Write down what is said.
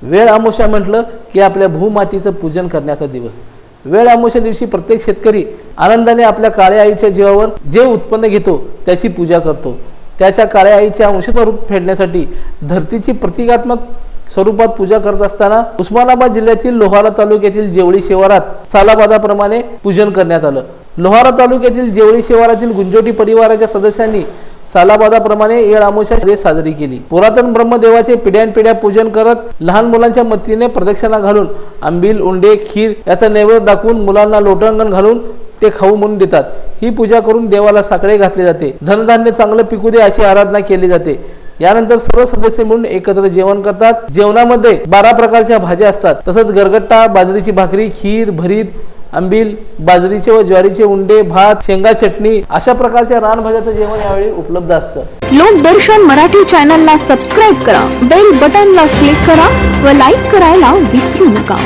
वेळ अमावस्या म्हटलं की आपल्या भूमातीचं पूजन करण्याचा दिवस। वेळ अमावस्या दिवशी प्रत्येक शेतकरी आनंदाने आपल्या काळ्या आईच्या जीवावर जे उत्पन्न घेतो त्याची पूजा करतो। त्याच्या काळ्या आईच्या अंशतः रूप फेडण्यासाठी धरतीची प्रतिकात्मक स्वरूपात पूजा करत असताना उस्मानाबाद जिल्ह्यातील लोहारा तालुक्यातील जेवळी शिवारात सालाबादाप्रमाणे पूजन करण्यात आलं। लोहारा तालुक्यातील जेवळी शिवारातील गुंजोटी परिवाराच्या सदस्यांनी सालाबादाप्रमाणे येळ अमावस्या साजरी केली। पुरातन ब्रह्मदेवाचे पिढ्यानपिढ्या पूजन करत लहान मुलांच्या मतीने प्रदक्षिणा घालून आंबील, उंडे, खीर याचा नैवेद्य दाखवून मुलांना लोटांगण घालून ते खाऊ म्हणून देतात। ही पूजा करून देवाला साकडे घातले जाते। धनधान्य चांगलं पिकू दे अशी आराधना केली जाते। यानंतर सर्व सदस्य मिळून एकत्र जेवण करतात। जेवणामध्ये 12 प्रकारच्या भाज्या असतात। तसंच गरगट्टा, बाजरीची भाकरी, खीर, भरीत, आंबील, बाजरीचे व ज्वारीचे उंडे, भात, शेंगा चटणी अशा प्रकारच्या रानभाज्याचं जेवण यावेळी उपलब्ध असतं। लोकदर्शन मराठी चॅनलला सबस्क्राइब करा, बेल बटनला क्लिक करा व लाईक करायला विसरू नका।